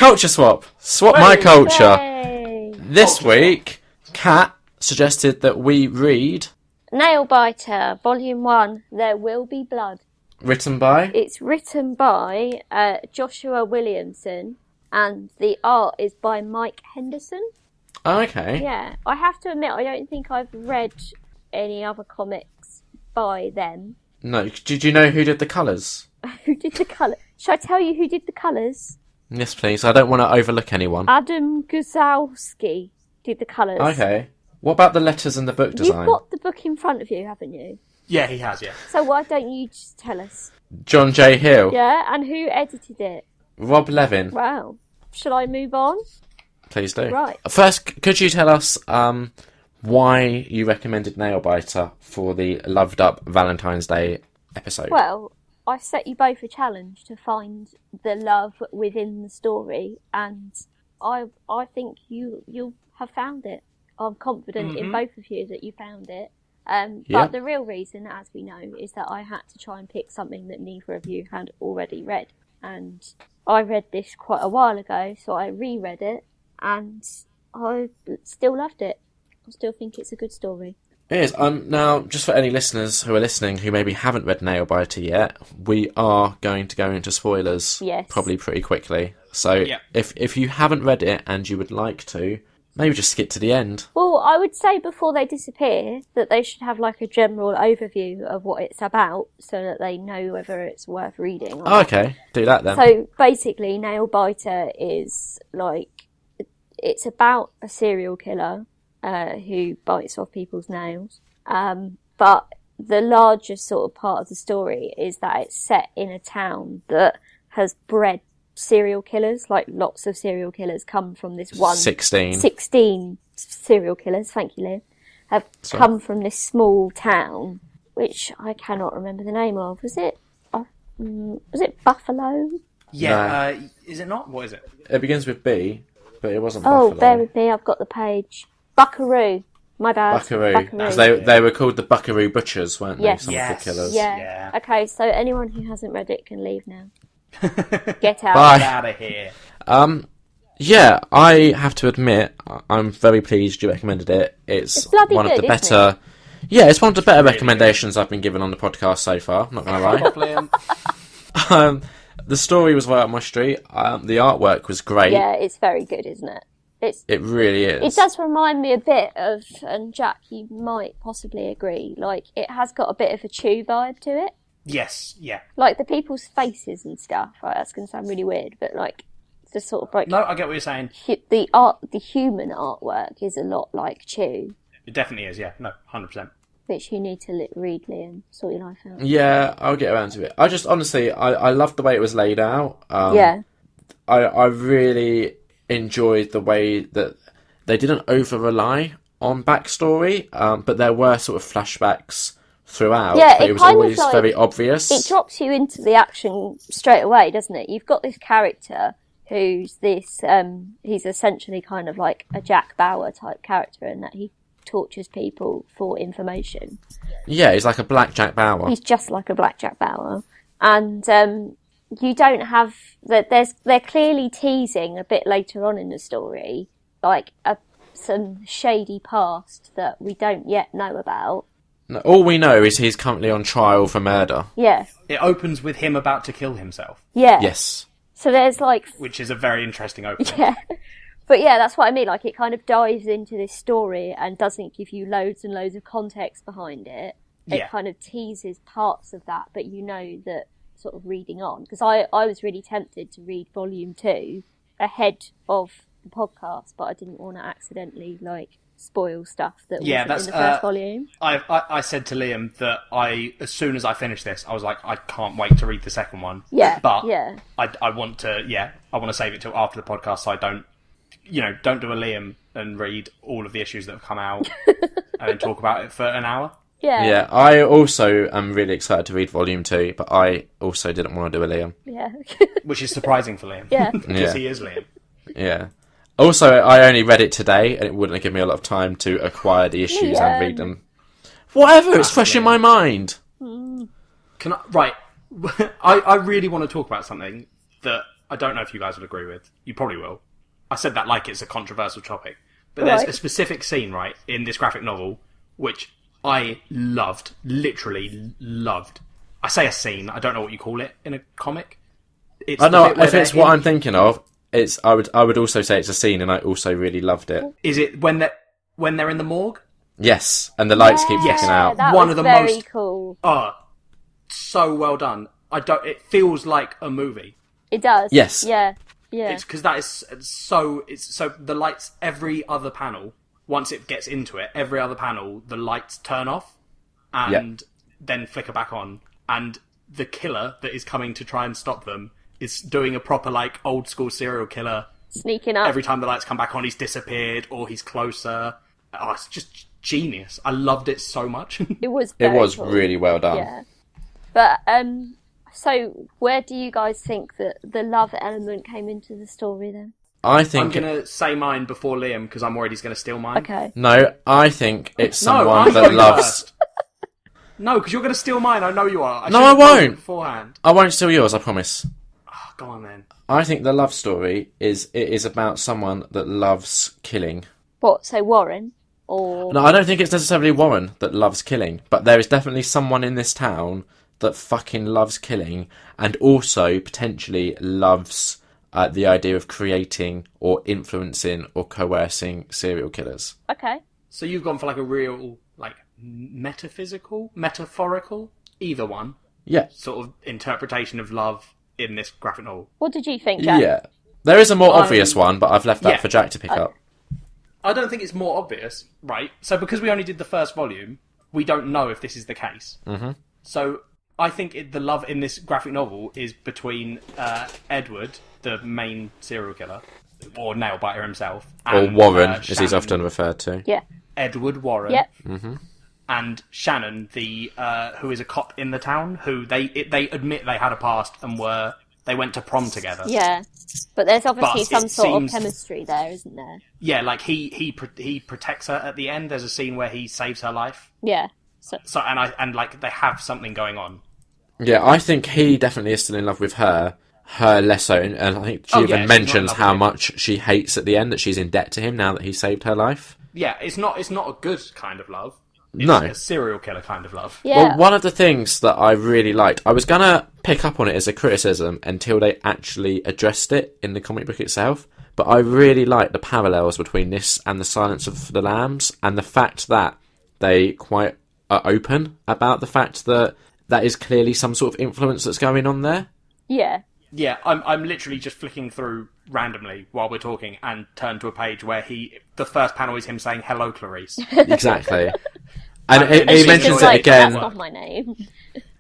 culture swap. Swap my culture. Yay. This week, Kat suggested that we read... Nailbiter Volume 1, There Will Be Blood. Written by? It's written by Joshua Williamson, and the art is by Mike Henderson. Oh, okay. Yeah, I have to admit, I don't think I've read any other comics by them. No, did you know who did the colours? Who did the colours? Should I tell you who did the colours? Yes, please. I don't want to overlook anyone. Adam Guzowski did the colours. Okay. What about the letters and the book design? You've got the book in front of you, haven't you? Yeah, he has, yeah. So why don't you just tell us? John J. Hill. Yeah, and who edited it? Rob Levin. Wow. Shall I move on? Please do. Right. First, could you tell us why you recommended Nailbiter for the Loved Up Valentine's Day episode? Well, I set you both a challenge to find the love within the story, and I think you'll have found it. I'm confident in both of you that you found it. But the real reason, as we know, is that I had to try and pick something that neither of you had already read. And I read this quite a while ago, so I reread it, and I still loved it. I still think it's a good story. It is. Now, just for any listeners who are listening who maybe haven't read Nailbiter yet, we are going to go into spoilers probably pretty quickly. So if you haven't read it and you would like to, maybe just skip to the end. Well, I would say before they disappear that they should have like a general overview of what it's about so that they know whether it's worth reading or not. Okay, do that then. So basically, Nailbiter is like, it's about a serial killer who bites off people's nails. But the largest sort of part of the story is that it's set in a town that has bred serial killers. Like, lots of serial killers come from this one... 16 serial killers, thank you, Liam, have come from this small town, which I cannot remember the name of. Was it Buffalo? Yeah, no. Is it not? What is it? It begins with B, but it wasn't Buffalo. Oh, bear with me, I've got the page. Buckaroo. My bad. Buckaroo. Because they were called the Buckaroo Butchers, weren't they? Some of the killers. Yeah. Okay, so anyone who hasn't read it can leave now. Get out. Bye. Get out of here. Yeah, I have to admit, I'm very pleased you recommended it. It's one of the better... Yeah, it's one of the better recommendations I've been given on the podcast so far, not going to lie. The story was right up my street. The artwork was great. Yeah, it's very good, isn't it? It really is. It does remind me a bit of, and Jack, you might possibly agree, like, it has got a bit of a Chew vibe to it. Yes, yeah. Like, the people's faces and stuff, right? That's going to sound really weird, but, like, the sort of, like... No, I get what you're saying. The human artwork is a lot like Chew. It definitely is, yeah. No, 100%. Which you need to read, Liam. Sort your life out. Yeah, I'll get around to it. I just, honestly, I loved the way it was laid out. Yeah. I really enjoyed the way that they didn't over-rely on backstory, but there were sort of flashbacks throughout, but it was always like, very obvious. It drops you into the action straight away, doesn't it? You've got this character who's this, he's essentially kind of like a Jack Bauer type character in that he tortures people for information. Yeah, he's like a Black Jack Bauer. He's just like a Black Jack Bauer. And you don't have... They're clearly teasing a bit later on in the story, like some shady past that we don't yet know about. No, all we know is he's currently on trial for murder. Yeah. It opens with him about to kill himself. Yeah. Yes. So there's like... Which is a very interesting opening. Yeah. But yeah, that's what I mean. Like, it kind of dives into this story and doesn't give you loads and loads of context behind it. It kind of teases parts of that, but you know that sort of reading on. Because I was really tempted to read Volume 2 ahead of the podcast, but I didn't want to accidentally, like, spoil stuff that wasn't in the first volume. I said to Liam that as soon as I finished this, I was like, I can't wait to read the second one. Yeah. But I want to save it till after the podcast so I don't do a Liam and read all of the issues that have come out and then talk about it for an hour. Yeah. Yeah, I also am really excited to read Volume 2, but I also didn't want to do a Liam. Yeah. Which is surprising for Liam. Yeah. Because he is Liam. Yeah. Also, I only read it today, and it wouldn't have given me a lot of time to acquire the issues and read them. Whatever, it's fresh in my mind. Right. I really want to talk about something that I don't know if you guys will agree with. You probably will. I said that like it's a controversial topic. But there's a specific scene, right, in this graphic novel, which I loved. Literally loved. I say a scene, I don't know what you call it in a comic. I know, if it's what I'm thinking of, I would also say it's a scene, and I also really loved it. Is it when they're in the morgue? Yes, and the lights keep flicking out. That One was of the very most cool. So well done. It feels like a movie. It does. Yes. Yeah. It's because that is so. It's so the lights every other panel. Once it gets into it, every other panel the lights turn off and then flicker back on, and the killer that is coming to try and stop them is doing a proper like old school serial killer. Sneaking up. Every time the lights come back on, he's disappeared or he's closer. Oh, it's just genius. I loved it so much. It was cool. Really well done. Yeah. But, so where do you guys think that the love element came into the story then? I think... I'm going to say mine before Liam, because I'm worried he's going to steal mine. Okay. No, I think it's someone that loves... No, because you're going to steal mine, I know you are. I won't. Beforehand. I won't steal yours, I promise. Oh, go on then. I think the love story is about someone that loves killing. What, so Warren? Or... No, I don't think it's necessarily Warren that loves killing, but there is definitely someone in this town that fucking loves killing, and also potentially loves the idea of creating or influencing or coercing serial killers. Okay. So you've gone for like a real, like, metaphorical, either one. Yeah. Sort of interpretation of love in this graphic novel. What did you think, Jack? Yeah. There is a more obvious one, but I've left that for Jack to pick up. I don't think it's more obvious, right? So because we only did the first volume, we don't know if this is the case. Mm-hmm. So I think the love in this graphic novel is between Edward, the main serial killer, or Nailbiter himself, and, or Warren, as Shannon, he's often referred to. Yeah. Edward Warren. Yep. Mm-hmm. And Shannon, who is a cop in the town, who they admit they had a past and they went to prom together. Yeah, but there's obviously some sort of chemistry there, isn't there? Yeah, like he protects her at the end. There's a scene where he saves her life. Yeah. So and like they have something going on. Yeah, I think he definitely is still in love with her. Her less so, and I think she even mentions how much she hates at the end that she's in debt to him now that he saved her life. Yeah, it's not a good kind of love. It's no. a serial killer kind of love. Yeah. Well, one of the things that I really liked, I was going to pick up on it as a criticism until they actually addressed it in the comic book itself, but I really liked the parallels between this and The Silence of the Lambs, and the fact that they quite are open about the fact that is clearly some sort of influence that's going on there. Yeah. Yeah, I'm literally just flicking through randomly while we're talking and turn to a page where the first panel is him saying, "Hello, Clarice." Exactly. And he mentions it like, again. That's not my name.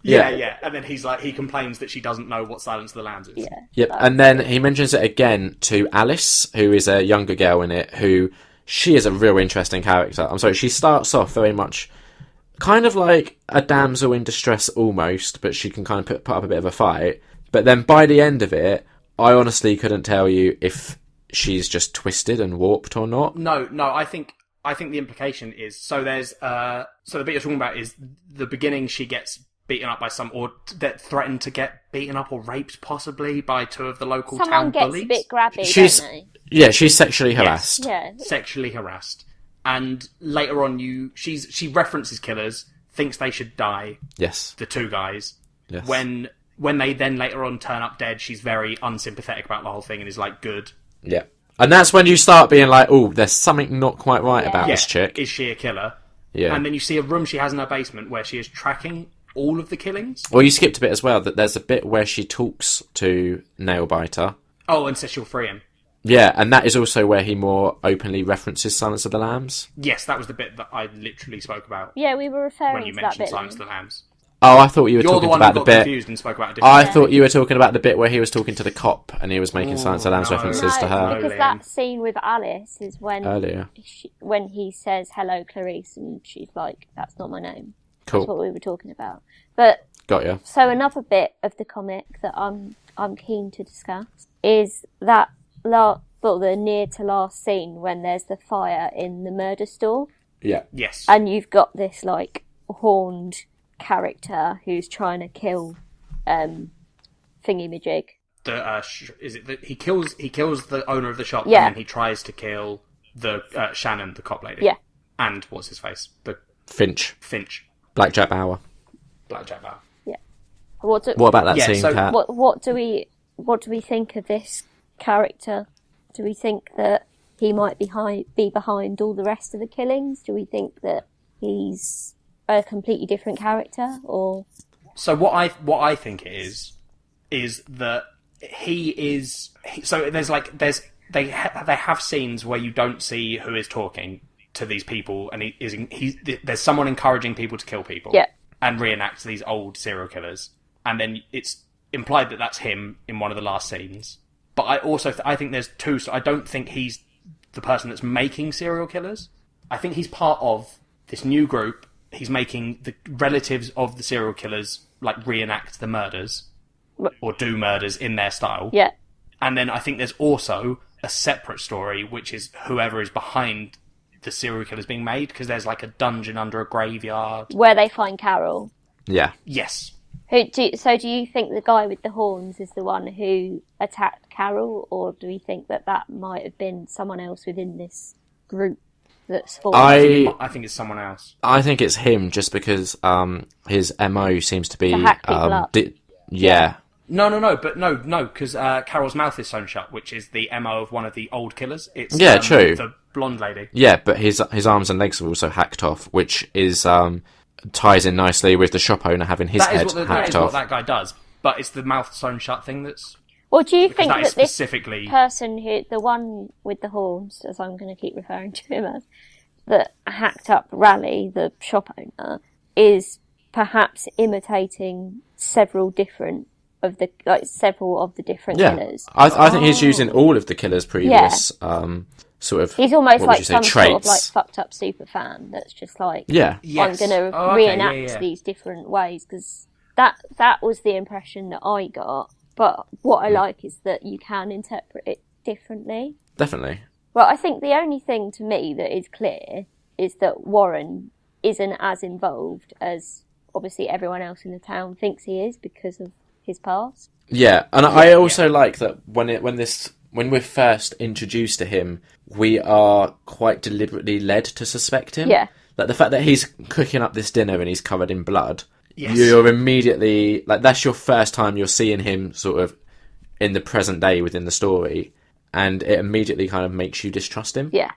Yeah. And then he complains that she doesn't know what Silence of the Lambs is. Yeah. Yep. And then he mentions it again to Alice, who is a younger girl in it, she is a real interesting character. I'm sorry, she starts off very much kind of like a damsel in distress almost, but she can kind of put up a bit of a fight. But then by the end of it, I honestly couldn't tell you if she's just twisted and warped or not. No, I think the implication is, so there's so the bit you're talking about is the beginning. She gets beaten up by or that threatened to get beaten up or raped possibly by two of the local town bullies. Someone gets a bit grabby, don't they? Yeah, she's sexually harassed. Yes. Yeah. Sexually harassed. And later on she references killers, thinks they should die. Yes. The two guys. Yes. When they then later on turn up dead, she's very unsympathetic about the whole thing and is like, good. Yeah. And that's when you start being like, oh, there's something not quite right about this chick. Is she a killer? Yeah. And then you see a room she has in her basement where she is tracking all of the killings. Well, you skipped a bit as well, that there's a bit where she talks to Nailbiter. Oh, and says she'll free him. Yeah, and that is also where he more openly references Silence of the Lambs. Yes, that was the bit that I literally spoke about. Yeah, we were referring to that bit. When you mentioned Silence of the Lambs. Oh, I thought you were talking about the bit. Confused and spoke about a different I thought you were talking about the bit where he was talking to the cop and he was making Silence of the Lambs references to her. Because that scene with Alice is when earlier when he says hello, Clarice, and she's like, "That's not my name." Cool. That's what we were talking about. But got you. So another bit of the comic that I'm keen to discuss is that the near to last scene when there's the fire in the murder store. Yeah. Yes. And you've got this like horned character who's trying to kill Thingy-majig. he kills the owner of the shop, Yeah. and then he tries to kill the Shannon, the cop lady. Yeah. And what's his face? The Finch. Blackjack Bauer. Yeah. What about that scene, so Kat? What do we think of this character? Do we think that he might be behind all the rest of the killings? Do we think that he's a completely different character, or? So what I think it is that he is. So they have scenes where you don't see who is talking to these people, and there's someone encouraging people to kill people, Yeah. and reenact these old serial killers, and then it's implied that that's him in one of the last scenes. But I also I think there's two. So I don't think he's the person that's making serial killers. I think he's part of this new group. He's making the relatives of the serial killers like reenact the murders or do murders in their style. Yeah. And then I think there's also a separate story, which is whoever is behind the serial killers being made, because there's like a dungeon under a graveyard Where they find Carol. Yeah. Yes. So do you think the guy with the horns is the one who attacked Carol, or do we think that might have been someone else within this group that's formed? I think it's someone else. I think it's him, just because his MO seems to be To hack people up. Yeah. No, because Carol's mouth is sewn shut, which is the MO of one of the old killers. It's true. The blonde lady. Yeah, but his arms and legs are also hacked off, which is ties in nicely with the shop owner having his head hacked off. That is what that guy does, but it's the mouth sewn shut thing that's... Well, do you think that that this specifically... person who, the one with the horns, as I'm going to keep referring to him as, that hacked up Raleigh, the shop owner, is perhaps imitating several of the different killers? I think he's using all of the killer's previous sort of... He's almost like some traits. sort of like fucked up super fan that's just like, Yeah. I'm going to reenact these different ways, because that was the impression that I got. But what I like is that you can interpret it differently. Definitely. Well, I think the only thing to me that is clear is that Warren isn't as involved as obviously everyone else in the town thinks he is because of his past. Yeah, and I also like that when we're first introduced to him, we are quite deliberately led to suspect him. Yeah. Like the fact that he's cooking up this dinner and he's covered in blood. Yes. You're immediately, like, that's your first time you're seeing him sort of in the present day within the story, and it immediately kind of makes you distrust him. Yeah.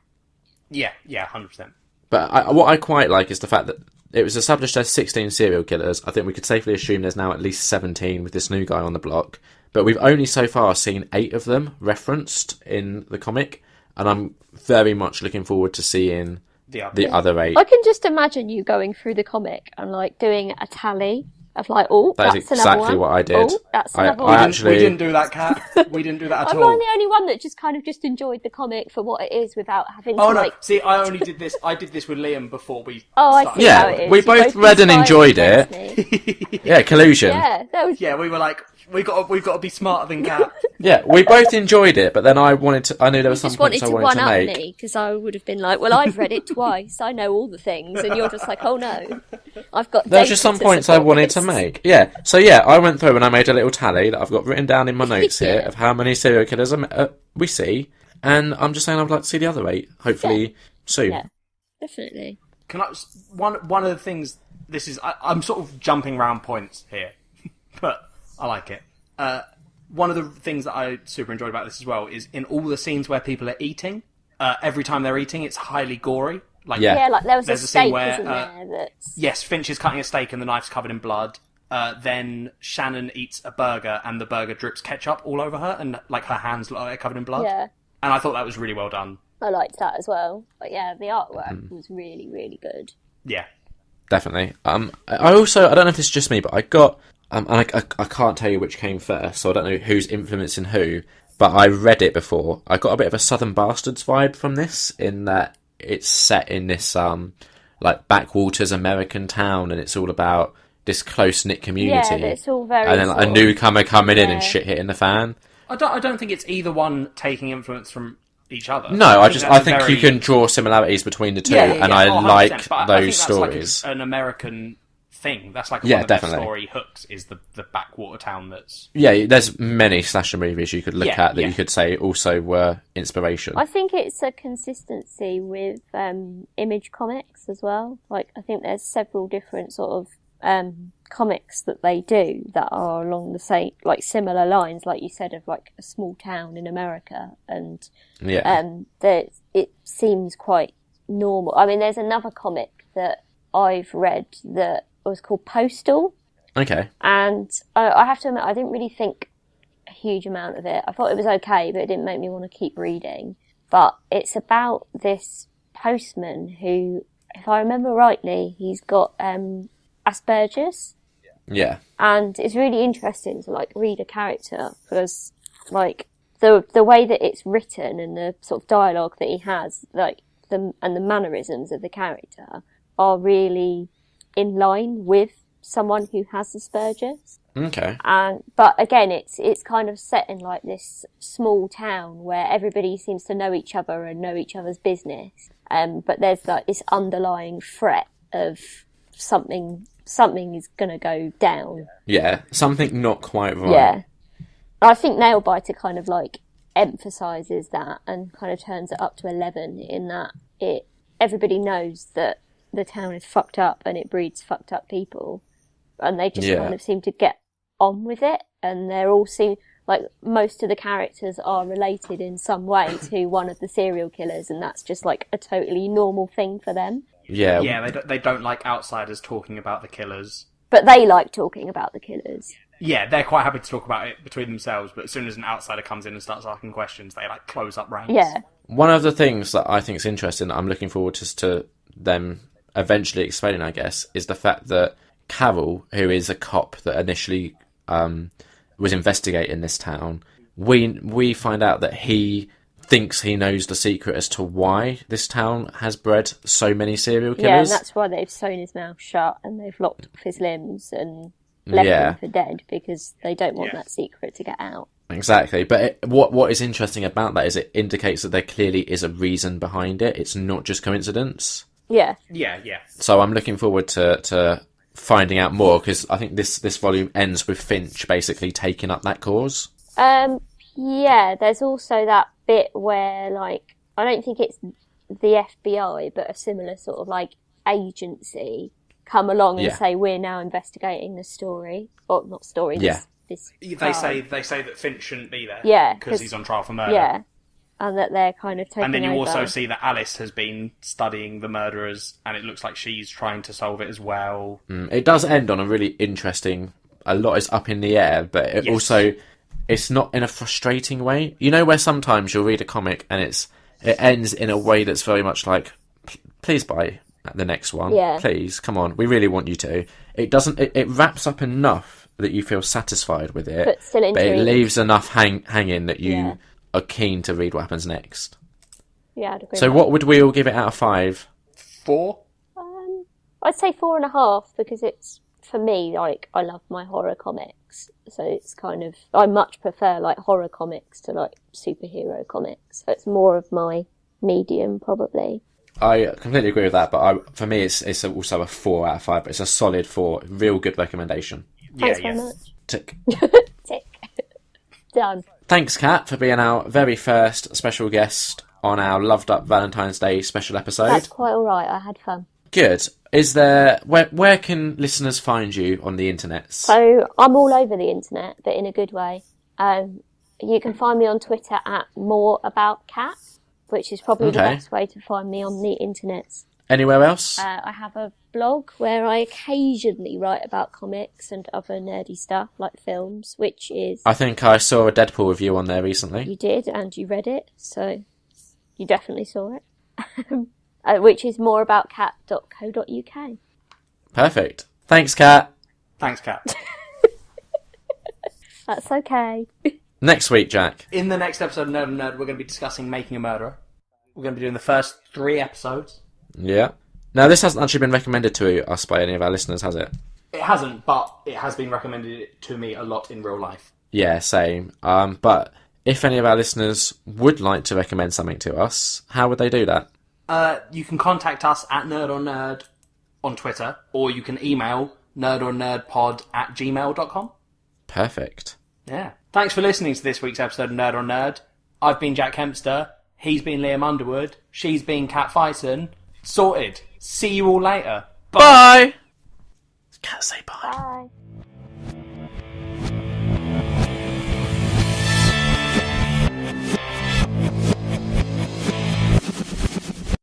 Yeah, 100%. But what I quite like is the fact that it was established as 16 serial killers. I think we could safely assume there's now at least 17 with this new guy on the block. But we've only so far seen 8 of them referenced in the comic, and I'm very much looking forward to seeing the other 8. I can just imagine you going through the comic and like doing a tally of like, that's that's exactly another one. what I did. Oh, that's another one. We didn't do that, Kat. We didn't do that at all. I'm the only one that just kind of just enjoyed the comic for what it is without having to like... See, I only did this. I did this with Liam before we I see how it is. We You both read and enjoyed it. me. Yeah, collusion. Yeah, that was... Yeah, we were like, we've got to be smarter than Kat. Yeah, we both enjoyed it, but then I knew there were some just points I wanted to make. me, because I would have been like, well, I've read it twice, I know all the things, and you're just like, oh no, I've got... There were just some points I wanted to make. Yeah, so I went through and I made a little tally that I've got written down in my notes here of how many serial killers we see, and I'm just saying I'd like to see the other 8, hopefully soon. Yeah, definitely. Can I? One of the things. This is. I'm sort of jumping around points here, but I like it. One of the things that I super enjoyed about this as well is in all the scenes where people are eating. Every time they're eating, it's highly gory. Like like there was a scene steak, where, isn't there? That's... Yes, Finch is cutting a steak and the knife's covered in blood. Then Shannon eats a burger and the burger drips ketchup all over her, and like her hands look like they're covered in blood. Yeah. And I thought that was really well done. I liked that as well. But yeah, the artwork was really, really good. Yeah. Definitely. I also, I don't know if it's just me, but I got, and I can't tell you which came first, so I don't know who's influencing who, but I read it before. I got a bit of a Southern Bastards vibe from this, in that it's set in this, like, backwaters American town, and it's all about this close-knit community. Yeah, it's all very... And then like, a newcomer coming in and shit hitting the fan. I don't think it's either one taking influence from each other. No, I think you can draw similarities between the two, and I 100%, like but those I think stories. that's like an American thing. That's like one of their story hooks, is the backwater town that's... Yeah, there's many slasher movies you could look at that you could say also were inspiration. I think it's a consistency with Image Comics as well. Like, I think there's several different sort of comics that they do that are along the same, like, similar lines, like you said, of like a small town in America, and that it seems quite normal. I mean, there's another comic that I've read that was called Postal. Okay. And I have to admit, I didn't really think a huge amount of it. I thought it was okay, but it didn't make me want to keep reading. But it's about this postman who, if I remember rightly, he's got Asperger's. Yeah. And it's really interesting to like read a character, because like the way that it's written and the sort of dialogue that he has, like and the mannerisms of the character are really in line with someone who has Asperger's. Okay. But again, it's kind of set in like this small town where everybody seems to know each other and know each other's business. But there's like this underlying threat of something is going to go down. Yeah, something not quite right. Yeah. I think Nailbiter kind of like emphasises that and kind of turns it up to 11 in that everybody knows that the town is fucked up and it breeds fucked up people, and they just kind of seem to get on with it, and they're all like most of the characters are related in some way to one of the serial killers, and that's just like a totally normal thing for them. Yeah. Yeah, they don't like outsiders talking about the killers. But they like talking about the killers. Yeah, they're quite happy to talk about it between themselves, but as soon as an outsider comes in and starts asking questions, they like close up ranks. Yeah. One of the things that I think is interesting, that I'm looking forward to them eventually explaining, I guess, is the fact that Carol, who is a cop that initially was investigating this town, we find out that he thinks he knows the secret as to why this town has bred so many serial killers. Yeah, and that's why they've sewn his mouth shut and they've locked off his limbs and left him for dead, because they don't want that secret to get out. Exactly, but what is interesting about that is it indicates that there clearly is a reason behind it. It's not just coincidence. Yeah. Yeah. So I'm looking forward to finding out more, because I think this volume ends with Finch basically taking up that cause. Yeah, there's also that bit where, like, I don't think it's the FBI, but a similar sort of, like, agency come along and say, we're now investigating the story. Or, not story, this They say that Finch shouldn't be there. Yeah. Because he's on trial for murder. Yeah. And that they're kind of taking over. And then you also see that Alice has been studying the murderers, and it looks like she's trying to solve it as well. It does end on a really interesting... A lot is up in the air, but it also... It's not in a frustrating way. You know where sometimes you'll read a comic and it ends in a way that's very much like, please buy the next one. Yeah. Please, come on. We really want you to. It doesn't... It wraps up enough that you feel satisfied with it. But still intrigued. But it leaves enough hanging that you are keen to read what happens next. Yeah, I'd agree. So what would we all give it out of 5? 4? I'd say 4.5, because it's, for me, like, I love my horror comics. So it's kind of, I much prefer like horror comics to like superhero comics. So it's more of my medium, probably. I completely agree with that, but for me it's also a 4 out of 5, but it's a solid 4. Real good recommendation. Thanks very much. Tick. Tick. Done. Thanks, Kat, for being our very first special guest on our Loved Up Valentine's Day special episode. That's quite alright, I had fun. Good. Is there... Where can listeners find you on the internet? So, I'm all over the internet, but in a good way. You can find me on Twitter at moreaboutcat, which is probably the best way to find me on the internet. Anywhere else? I have a blog where I occasionally write about comics and other nerdy stuff, like films, which is... I think I saw a Deadpool review on there recently. You did, and you read it, so you definitely saw it. Which is moreaboutcat.co.uk. Perfect. Thanks, Kat. Thanks, Kat. That's okay. Next week, Jack. In the next episode of Nerd and Nerd, we're going to be discussing Making a Murderer. We're going to be doing the first 3 episodes. Yeah. Now, this hasn't actually been recommended to us by any of our listeners, has it? It hasn't, but it has been recommended to me a lot in real life. Yeah, same. But if any of our listeners would like to recommend something to us, how would they do that? You can contact us at Nerd on Nerd on Twitter, or you can email nerdornerdpod@gmail.com. Perfect. Yeah. Thanks for listening to this week's episode of Nerd on Nerd. I've been Jack Kempster. He's been Liam Underwood. She's been Kat Fyson. Sorted. See you all later. Bye. Can't say bye. Bye.